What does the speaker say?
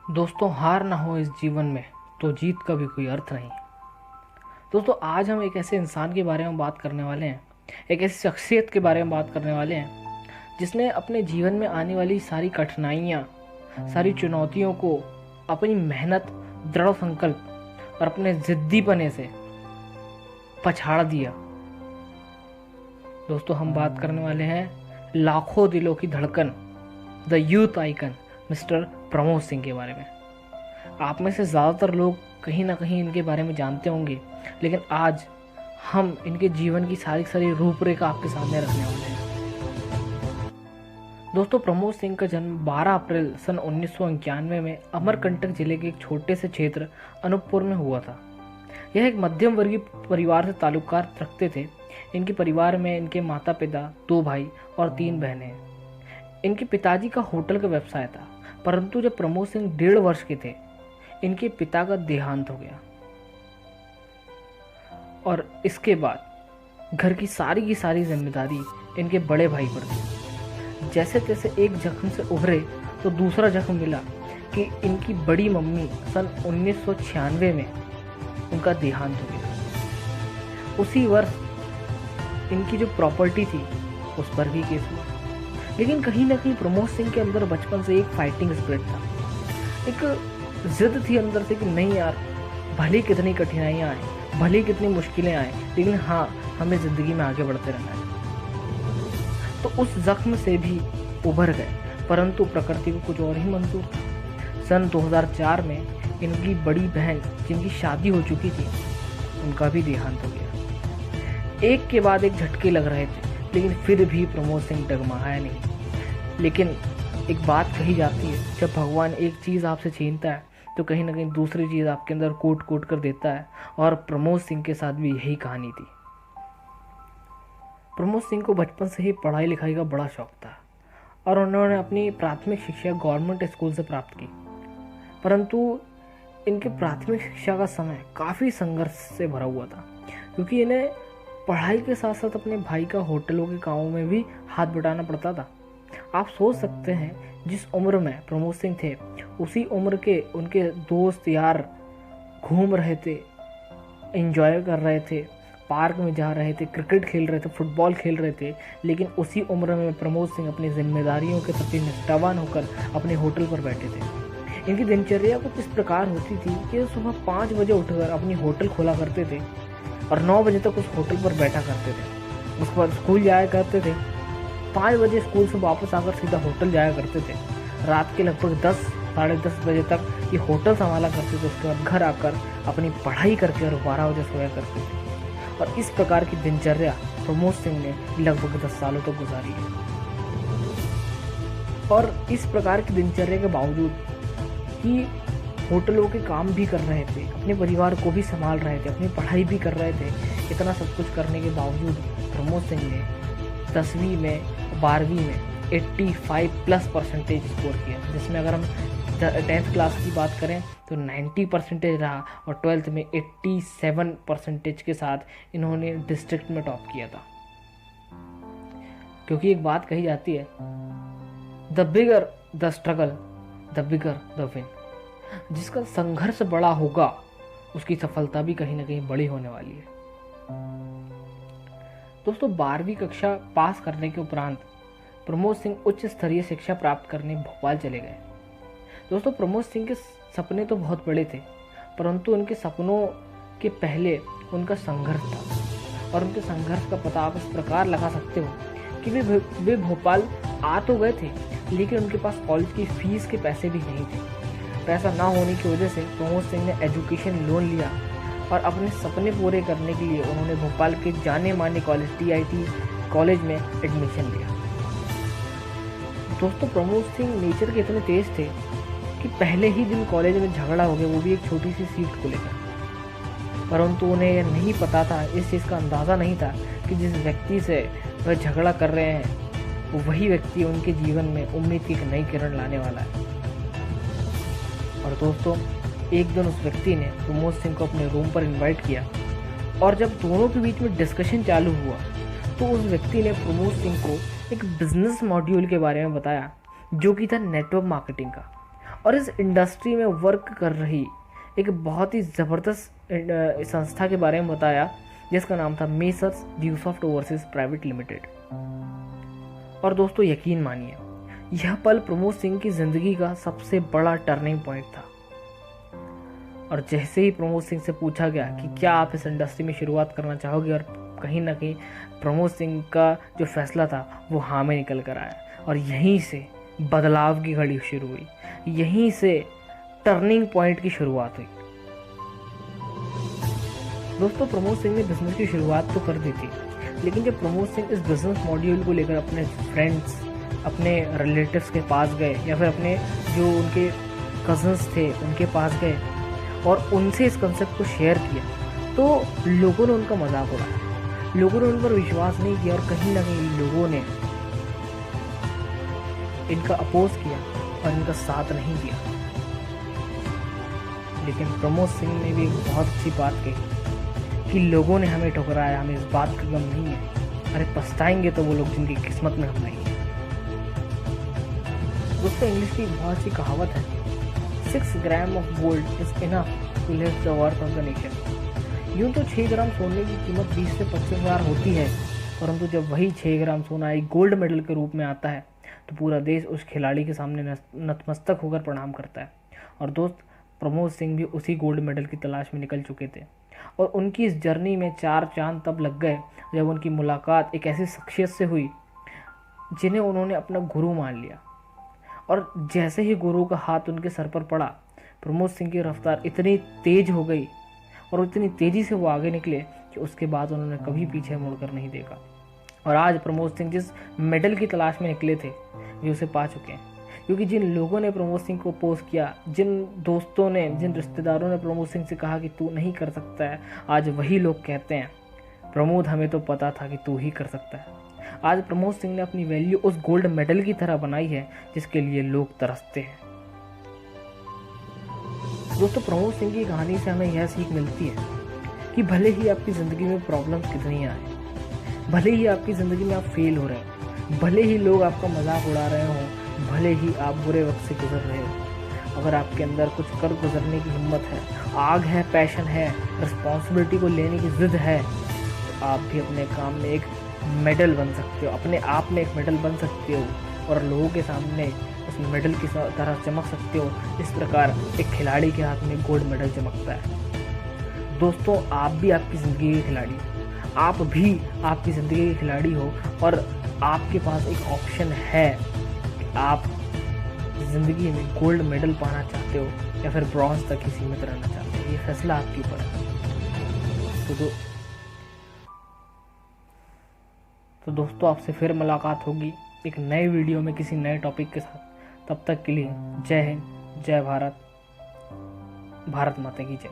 दोस्तों, हार ना हो इस जीवन में तो जीत का भी कोई अर्थ नहीं। दोस्तों, आज हम एक ऐसे इंसान के बारे में बात करने वाले हैं, एक ऐसी शख्सियत के बारे में बात करने वाले हैं जिसने अपने जीवन में आने वाली सारी कठिनाइयाँ, सारी चुनौतियों को अपनी मेहनत, दृढ़ संकल्प और अपने जिद्दीपने से पछाड़ दिया। दोस्तों, हम बात करने वाले हैं लाखों दिलों की धड़कन, the youth icon mister Pramod Singh के बारे में। आप में से ज़्यादातर लोग कहीं ना कहीं इनके बारे में जानते होंगे, लेकिन आज हम इनके जीवन की सारी रूपरेखा आपके सामने रखने वाले हैं। दोस्तों, प्रमोद सिंह का जन्म 12 अप्रैल सन 1991 में अमरकंटक जिले के एक छोटे से क्षेत्र अनूपपुर में हुआ था। यह एक मध्यम वर्गीय परिवार से ताल्लुकात रखते थे। इनके परिवार में इनके माता पिता, 2 भाई और 3 बहनें हैं। इनके पिताजी का होटल का व्यवसाय था, परंतु जब प्रमोद सिंह 1.5 वर्ष के थे, इनके पिता का देहांत हो गया और इसके बाद घर की सारी जिम्मेदारी इनके बड़े भाई पर थी। जैसे तैसे एक जख्म से उभरे तो दूसरा जख्म मिला कि इनकी बड़ी मम्मी सन 1996 में उनका देहांत हो गया। उसी वर्ष इनकी जो प्रॉपर्टी थी उस पर भी केस हुआ। लेकिन कहीं ना कहीं प्रमोद सिंह के अंदर बचपन से एक फाइटिंग स्पिरिट था, एक जिद थी अंदर से कि नहीं यार, भले कितनी कठिनाइयाँ आए, भले कितनी मुश्किलें आए, लेकिन हाँ, हमें ज़िंदगी में आगे बढ़ते रहना है। तो उस जख्म से भी उभर गए, परंतु प्रकृति को कुछ और ही मंजूर था। सन 2004 में इनकी बड़ी बहन, जिनकी शादी हो चुकी थी, उनका भी देहांत हो गया। एक के बाद एक झटके लग रहे थे, लेकिन फिर भी प्रमोद सिंह डगमगाया नहीं। लेकिन एक बात कही जाती है, जब भगवान एक चीज़ आपसे छीनता है तो कहीं ना कहीं दूसरी चीज़ आपके अंदर कोट कोट कर देता है, और प्रमोद सिंह के साथ भी यही कहानी थी। प्रमोद सिंह को बचपन से ही पढ़ाई लिखाई का बड़ा शौक था और उन्होंने अपनी प्राथमिक शिक्षा गवर्नमेंट स्कूल से प्राप्त की। परंतु इनके प्राथमिक शिक्षा का समय काफ़ी संघर्ष से भरा हुआ था, क्योंकि इन्हें पढ़ाई के साथ साथ अपने भाई का होटलों के कामों में भी हाथ बटाना पड़ता था। आप सोच सकते हैं, जिस उम्र में प्रमोद सिंह थे, उसी उम्र के उनके दोस्त यार घूम रहे थे, एंजॉय कर रहे थे, पार्क में जा रहे थे, क्रिकेट खेल रहे थे, फुटबॉल खेल रहे थे। लेकिन उसी उम्र में प्रमोद सिंह अपनी जिम्मेदारियों के प्रति निष्ठावान होकर अपने होटल पर बैठे थे। इनकी दिनचर्या कुछ इस प्रकार होती थी कि सुबह 5 बजे उठकर अपनी होटल खोला करते थे और 9 बजे तक उस होटल पर बैठा करते थे। उसके बाद स्कूल जाया करते थे, 5 बजे स्कूल से वापस आकर सीधा होटल जाया करते थे। रात के लगभग 10 साढ़े 10 बजे तक ये होटल संभाला करते थे। उसके बाद घर आकर अपनी पढ़ाई करके और 12 बजे सोया करते थे। और इस प्रकार की दिनचर्या प्रमोद सिंह ने लगभग 10 सालों तक गुजारी है। और इस प्रकार की दिनचर्या के बावजूद कि होटलों के काम भी कर रहे थे, अपने परिवार को भी संभाल रहे थे, अपनी पढ़ाई भी कर रहे थे, इतना सब कुछ करने के बावजूद प्रमोद सिंह ने 10वीं में 12वीं में 85+ % स्कोर किया, जिसमें अगर हम 10th क्लास की बात करें तो 90% रहा, और 12th में 87% के साथ इन्होंने डिस्ट्रिक्ट में टॉप किया था। क्योंकि एक बात कही जाती है, the bigger the struggle the bigger the win. जिसका संघर्ष बड़ा होगा उसकी सफलता भी कहीं ना कहीं बड़ी होने वाली है। दोस्तों, 12वीं कक्षा पास करने के उपरांत प्रमोद सिंह उच्च स्तरीय शिक्षा प्राप्त करने भोपाल चले गए। दोस्तों, प्रमोद सिंह के सपने तो बहुत बड़े थे, परंतु उनके सपनों के पहले उनका संघर्ष था। और उनके संघर्ष का पता आप इस प्रकार लगा सकते हो कि वे भोपाल आ तो गए थे, लेकिन उनके पास कॉलेज की फीस के पैसे भी नहीं थे। पैसा ना होने की वजह से प्रमोद सिंह ने एजुकेशन लोन लिया और अपने सपने पूरे करने के लिए उन्होंने भोपाल के जाने माने कॉलेज TIT कॉलेज में एडमिशन लिया। दोस्तों, प्रमोद सिंह नेचर के इतने तेज थे कि पहले ही दिन कॉलेज में झगड़ा हो गया, वो भी एक छोटी सी सीट को लेकर। परंतु उन्हें यह नहीं पता था, इस चीज़ का अंदाज़ा नहीं था कि जिस व्यक्ति से वह झगड़ा कर रहे हैं वो वही व्यक्ति उनके जीवन में उम्मीद की एक नई किरण लाने वाला है। और दोस्तों, एक दिन उस व्यक्ति ने प्रमोद सिंह को अपने रूम पर इनवाइट किया, और जब दोनों के बीच में डिस्कशन चालू हुआ तो उस व्यक्ति ने प्रमोद सिंह को एक बिजनेस मॉड्यूल के बारे में बताया, जो कि था नेटवर्क मार्केटिंग का। और इस इंडस्ट्री में वर्क कर रही एक बहुत ही ज़बरदस्त संस्था के बारे में बताया जिसका नाम था मेसर्स ड्यूसॉफ्ट ओवरसीज प्राइवेट लिमिटेड। और दोस्तों यकीन मानिए, यह पल प्रमोद सिंह की ज़िंदगी का सबसे बड़ा टर्निंग पॉइंट था। और जैसे ही प्रमोद सिंह से पूछा गया कि क्या आप इस इंडस्ट्री में शुरुआत करना चाहोगे, और कहीं ना कहीं प्रमोद सिंह का जो फैसला था वो हाँ में निकल कर आया, और यहीं से बदलाव की घड़ी शुरू हुई, यहीं से टर्निंग पॉइंट की शुरुआत हुई। दोस्तों प्रमोद सिंह ने बिजनेस की शुरुआत तो कर दी थी, लेकिन जब प्रमोद सिंह इस बिजनेस मॉड्यूल को लेकर अपने फ्रेंड्स, अपने रिलेटिव्स के पास गए, या फिर अपने जो उनके कजन्स थे उनके पास गए और उनसे इस कंसेप्ट को शेयर किया, तो लोगों ने उनका मजाक उड़ाया, लोगों ने उन पर विश्वास नहीं किया, और कहीं ना कहीं लोगों ने इनका अपोज किया और इनका साथ नहीं दिया। लेकिन प्रमोद सिंह ने भी एक बहुत अच्छी बात कही कि लोगों ने हमें ठुकराया, हमें इस बात का गम नहीं है, अरे पछताएंगे तो वो लोग जिनकी किस्मत में हम नहीं है। दोस्तों इंग्लिश की बहुत अच्छी कहावत है, 6 gram of gold is enough to lift the worth of the nation. यूं तो 6 ग्राम सोने की कीमत 20 से 25 हज़ार होती है, परंतु जब वही 6 ग्राम सोना एक गोल्ड मेडल के रूप में आता है तो पूरा देश उस खिलाड़ी के सामने नतमस्तक होकर प्रणाम करता है। और दोस्त प्रमोद सिंह भी उसी गोल्ड मेडल की तलाश में निकल चुके थे, और उनकी इस जर्नी में 4 चांद तब लग गए जब उनकी मुलाकात एक ऐसी शख्सियत से हुई जिन्हें उन्होंने अपना गुरु मान लिया। और जैसे ही गुरु का हाथ उनके सर पर पड़ा, प्रमोद सिंह की रफ्तार इतनी तेज हो गई और इतनी तेजी से वो आगे निकले कि उसके बाद उन्होंने कभी पीछे मुड़कर नहीं देखा। और आज प्रमोद सिंह जिस मेडल की तलाश में निकले थे वे उसे पा चुके हैं, क्योंकि जिन लोगों ने प्रमोद सिंह को अपोज किया, जिन दोस्तों ने, जिन रिश्तेदारों ने प्रमोद सिंह से कहा कि तू नहीं कर सकता है, आज वही लोग कहते हैं प्रमोद हमें तो पता था कि तू ही कर सकता है। आज प्रमोद सिंह ने अपनी वैल्यू उस गोल्ड मेडल की तरह बनाई है जिसके लिए लोग तरसते हैं। दोस्तों प्रमोद सिंह की कहानी से हमें यह सीख मिलती है कि भले ही आपकी ज़िंदगी में प्रॉब्लम्स कितनी आए, भले ही आपकी ज़िंदगी में आप फेल हो रहे हो, भले ही लोग आपका मजाक उड़ा रहे हो, भले ही आप बुरे वक्त से गुजर रहे हो, अगर आपके अंदर कुछ कर गुजरने की हिम्मत है, आग है, पैशन है, रिस्पॉन्सिबिलिटी को लेने की जिद है, तो आप भी अपने काम में एक मेडल बन सकते हो, अपने आप में एक मेडल बन सकते हो, और लोगों के सामने उस मेडल की तरह चमक सकते हो इस प्रकार एक खिलाड़ी के हाथ में गोल्ड मेडल चमकता है। दोस्तों आप भी आपकी ज़िंदगी के खिलाड़ी हो, आप भी आपकी ज़िंदगी के खिलाड़ी हो, और आपके पास एक ऑप्शन है कि आप ज़िंदगी में गोल्ड मेडल पाना चाहते हो या फिर ब्रॉन्ज तक ही सीमित रहना चाहते हो, ये फैसला आपके ऊपर है। तो दोस्तों आपसे फिर मुलाकात होगी एक नए वीडियो में किसी नए टॉपिक के साथ। तब तक के लिए जय हिंद, जय भारत, भारत माता की जय।